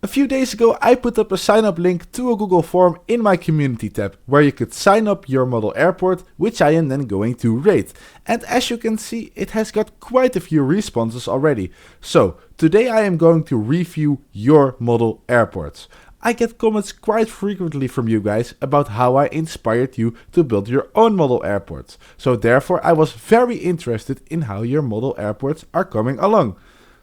A few days ago I put up a sign up link to a Google form in my community tab where you could sign up your model airport, which I am then going to rate. And as you can see, it has got quite a few responses already. So today I am going to review your model airports. I get comments quite frequently from you guys about how I inspired you to build your own model airports. So therefore I was very interested in how your model airports are coming along.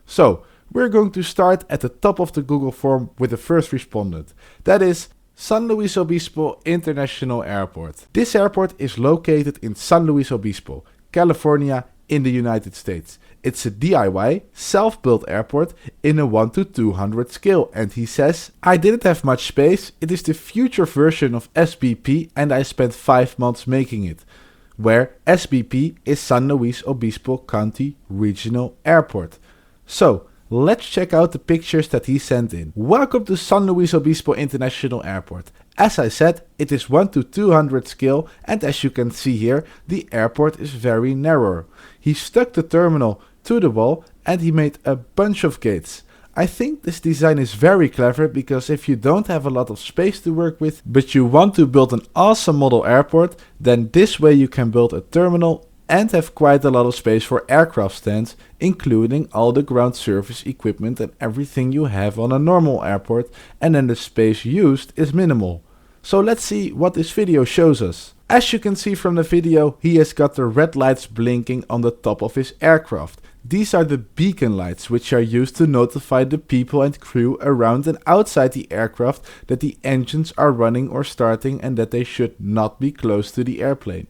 So we're going to start at the top of the Google form with the first respondent. That is San Luis Obispo International Airport. This airport is located in San Luis Obispo, California in the United States. It's a DIY, self-built airport in a 1:200 scale, and he says, I didn't have much space, it is the future version of SBP and I spent 5 months making it. Where SBP is San Luis Obispo County Regional Airport. So, let's check out the pictures that he sent in. Welcome to San Luis Obispo International Airport. As I said, it is 1:200 scale, and as you can see here, the airport is very narrow. He stuck the terminal to the wall and he made a bunch of gates. I think this design is very clever because if you don't have a lot of space to work with, but you want to build an awesome model airport, then this way you can build a terminal and have quite a lot of space for aircraft stands, including all the ground service equipment and everything you have on a normal airport, and then the space used is minimal. So let's see what this video shows us. As you can see from the video, he has got the red lights blinking on the top of his aircraft. These are the beacon lights which are used to notify the people and crew around and outside the aircraft that the engines are running or starting and that they should not be close to the airplane.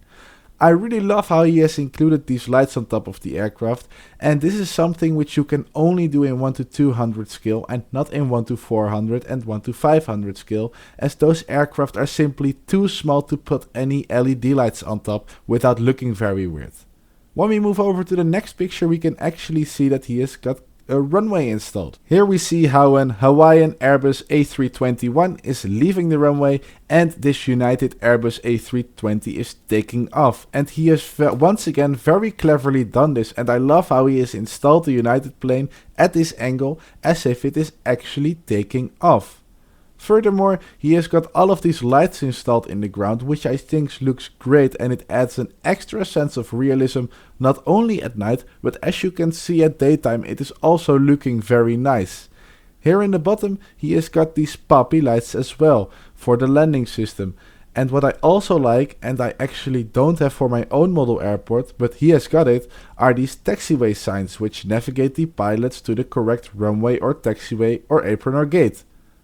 I really love how he has included these lights on top of the aircraft, and this is something which you can only do in 1:200 scale and not in 1:400 and 1:500 scale, as those aircraft are simply too small to put any LED lights on top without looking very weird. When we move over to the next picture, we can actually see that he has got a runway installed. Here we see how an Hawaiian Airbus A321 is leaving the runway and this United Airbus A320 is taking off. And he has once again very cleverly done this, and I love how he has installed the United plane at this angle as if it is actually taking off. Furthermore, he has got all of these lights installed in the ground, which I think looks great, and it adds an extra sense of realism not only at night, but as you can see at daytime it is also looking very nice. Here in the bottom he has got these poppy lights as well for the landing system. And what I also like, and I actually don't have for my own model airport, but he has got it, are these taxiway signs which navigate the pilots to the correct runway or taxiway or apron or gate.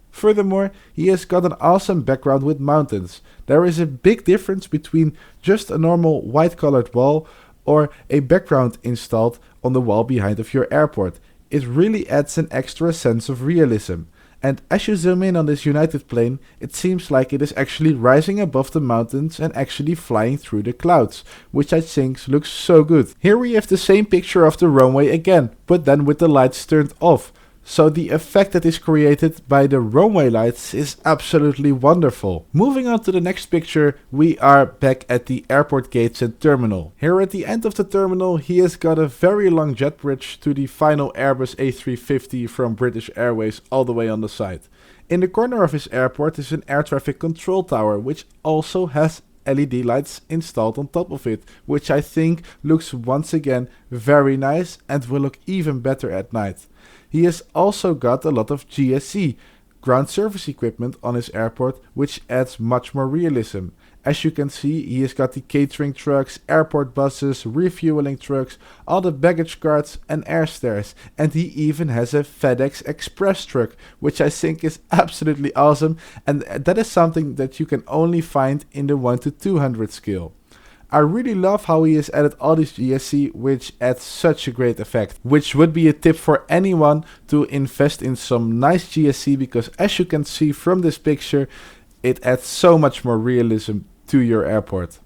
Furthermore, he has got an awesome background with mountains. There is a big difference between just a normal white colored wall or a background installed on the wall behind of your airport. It really adds an extra sense of realism. And as you zoom in on this United plane, it seems like it is actually rising above the mountains and actually flying through the clouds, which I think looks so good. Here we have the same picture of the runway again, but then with the lights turned off. So the effect that is created by the runway lights is absolutely wonderful. Moving on to the next picture, we are back at the airport gates and terminal. Here at the end of the terminal, he has got a very long jet bridge to the final Airbus A350 from British Airways all the way on the side. In the corner of his airport is an air traffic control tower, which also has LED lights installed on top of it, which I think looks once again very nice and will look even better at night. He has also got a lot of GSE, ground service equipment on his airport, which adds much more realism. As you can see, he has got the catering trucks, airport buses, refueling trucks, all the baggage carts and air stairs, and he even has a FedEx Express truck, which I think is absolutely awesome, and that is something that you can only find in the 1:200 scale. I really love how he has added all this GSC, which adds such a great effect, which would be a tip for anyone to invest in some nice GSC, because as you can see from this picture, it adds so much more realism to your airport.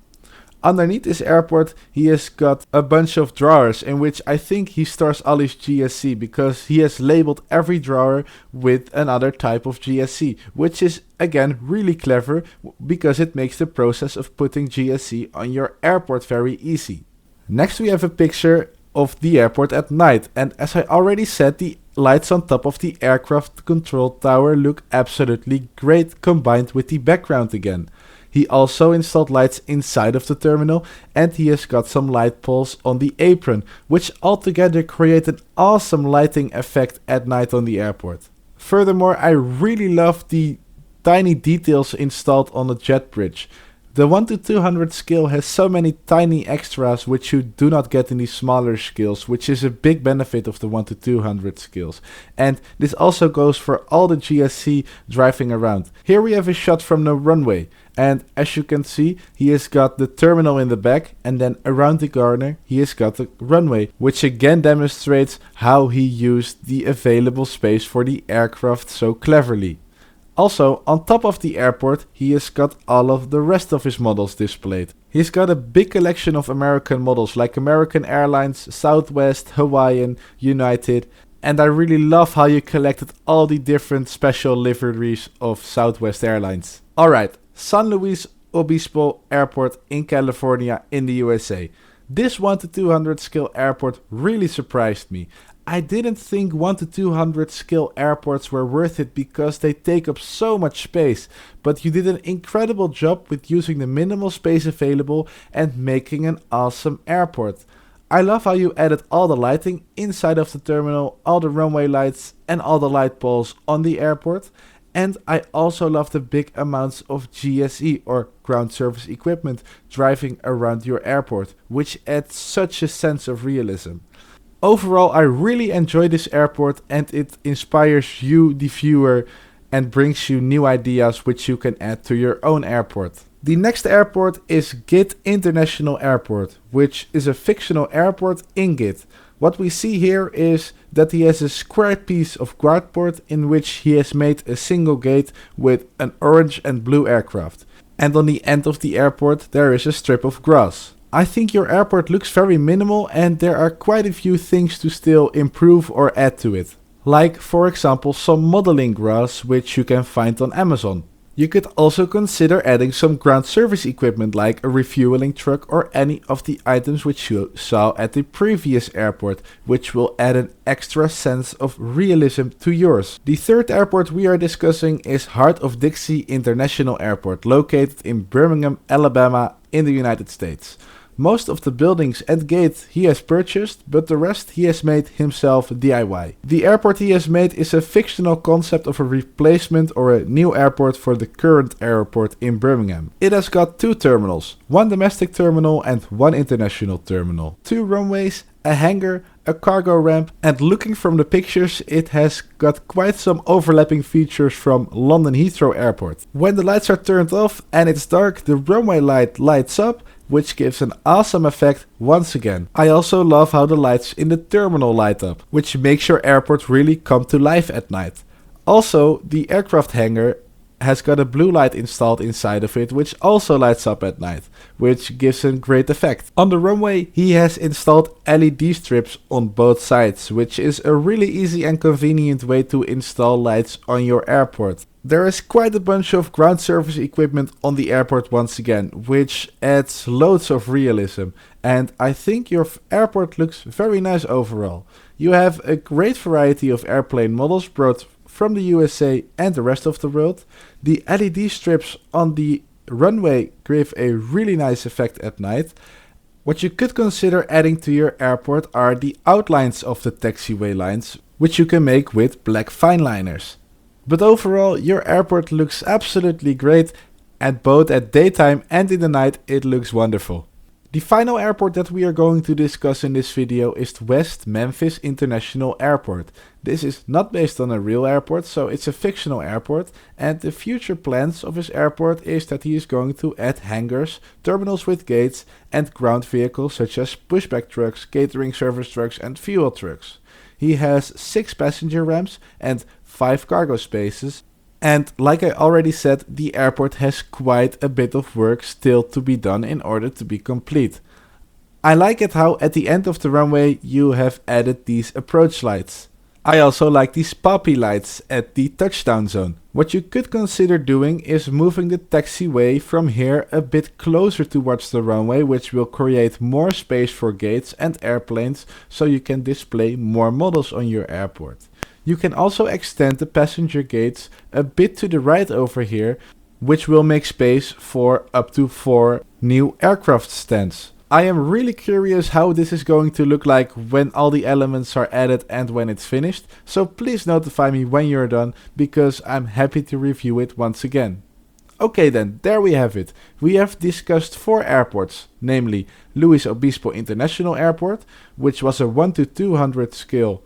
Underneath this airport, he has got a bunch of drawers in which I think he stores all his GSC, because he has labeled every drawer with another type of GSC, which is again really clever because it makes the process of putting GSC on your airport very easy. Next we have a picture of the airport at night, and as I already said, the lights on top of the aircraft control tower look absolutely great combined with the background again. He also installed lights inside of the terminal, and he has got some light poles on the apron, which altogether create an awesome lighting effect at night on the airport. Furthermore, I really love the tiny details installed on the jet bridge. The 1:200 scale has so many tiny extras which you do not get in the smaller scales, which is a big benefit of the 1:200 scales. And this also goes for all the GSC driving around. Here we have a shot from the runway, and as you can see, he has got the terminal in the back, and then around the corner he has got the runway, which again demonstrates how he used the available space for the aircraft so cleverly. Also, on top of the airport, he has got all of the rest of his models displayed. He's got a big collection of American models like American Airlines, Southwest, Hawaiian, United, and I really love how you collected all the different special liveries of Southwest Airlines. Alright, San Luis Obispo Airport in California in the USA. This 1:200 scale airport really surprised me. I didn't think 1:200 scale airports were worth it because they take up so much space, but you did an incredible job with using the minimal space available and making an awesome airport. I love how you added all the lighting inside of the terminal, all the runway lights and all the light poles on the airport. And I also love the big amounts of GSE or ground service equipment driving around your airport, which adds such a sense of realism. Overall, I really enjoy this airport, and it inspires you, the viewer, and brings you new ideas which you can add to your own airport. The next airport is Git International Airport, which is a fictional airport in Git. What we see here is that he has a square piece of groundport in which he has made a single gate with an orange and blue aircraft. And on the end of the airport there is a strip of grass. I think your airport looks very minimal, and there are quite a few things to still improve or add to it. Like for example some modeling grass which you can find on Amazon. You could also consider adding some ground service equipment like a refueling truck or any of the items which you saw at the previous airport, which will add an extra sense of realism to yours. The third airport we are discussing is Heart of Dixie International Airport, located in Birmingham, Alabama in the United States. Most of the buildings and gates he has purchased, but the rest he has made himself DIY. The airport he has made is a fictional concept of a replacement or a new airport for the current airport in Birmingham. It has got two terminals, one domestic terminal and one international terminal, two runways, a hangar, a cargo ramp, and looking from the pictures it has got quite some overlapping features from London Heathrow Airport. When the lights are turned off and it's dark, the runway light lights up, which gives an awesome effect once again. I also love how the lights in the terminal light up, which makes your airport really come to life at night. Also, the aircraft hangar has got a blue light installed inside of it, which also lights up at night, which gives a great effect. On the runway he has installed LED strips on both sides, which is a really easy and convenient way to install lights on your airport. There is quite a bunch of ground service equipment on the airport once again, which adds loads of realism, and I think your airport looks very nice overall. You have a great variety of airplane models brought from the USA and the rest of the world. The LED strips on the runway give a really nice effect at night. What you could consider adding to your airport are the outlines of the taxiway lines, which you can make with black fineliners. But overall, your airport looks absolutely great, and both at daytime and in the night it looks wonderful. The final airport that we are going to discuss in this video is West Memphis International Airport. This is not based on a real airport, so it's a fictional airport, and the future plans of his airport is that he is going to add hangars, terminals with gates, and ground vehicles such as pushback trucks, catering service trucks and fuel trucks. He has 6 passenger ramps and 5 cargo spaces. And like I already said, the airport has quite a bit of work still to be done in order to be complete. I like it how at the end of the runway you have added these approach lights. I also like these poppy lights at the touchdown zone. What you could consider doing is moving the taxiway from here a bit closer towards the runway, which will create more space for gates and airplanes so you can display more models on your airport. You can also extend the passenger gates a bit to the right over here, which will make space for up to 4 new aircraft stands. I am really curious how this is going to look like when all the elements are added and when it's finished, so please notify me when you're done, because I'm happy to review it once again. Okay then, there we have it. We have discussed 4 airports, namely Luis Obispo International Airport, which was a 1 to 200 scale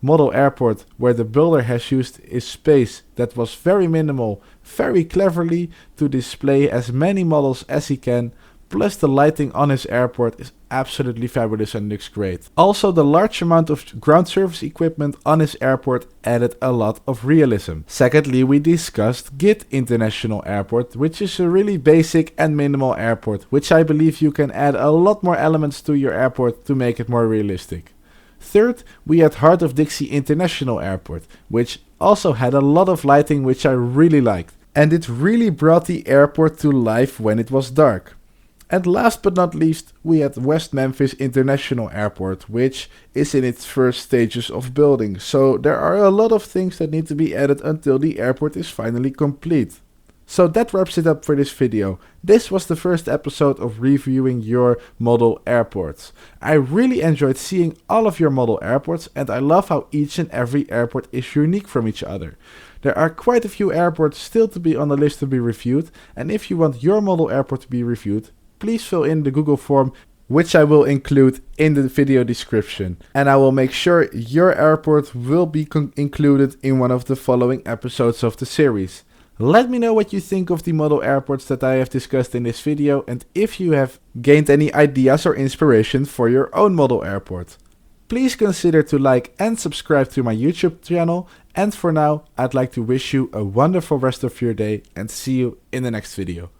model airport where the builder has used his space that was very minimal, very cleverly to display as many models as he can, plus the lighting on his airport is absolutely fabulous and looks great. Also, the large amount of ground service equipment on his airport added a lot of realism. Secondly, we discussed Git International Airport, which is a really basic and minimal airport, which I believe you can add a lot more elements to your airport to make it more realistic. Third, we had Heart of Dixie International Airport, which also had a lot of lighting which I really liked, and it really brought the airport to life when it was dark. And last but not least, we had West Memphis International Airport, which is in its first stages of building, so there are a lot of things that need to be added until the airport is finally complete. So that wraps it up for this video. This was the first episode of reviewing your model airports. I really enjoyed seeing all of your model airports, and I love how each and every airport is unique from each other. There are quite a few airports still to be on the list to be reviewed, and if you want your model airport to be reviewed, please fill in the Google form, which I will include in the video description. And I will make sure your airport will be included in one of the following episodes of the series. Let me know what you think of the model airports that I have discussed in this video, and if you have gained any ideas or inspiration for your own model airport. Please consider to like and subscribe to my YouTube channel, and for now, I'd like to wish you a wonderful rest of your day and see you in the next video.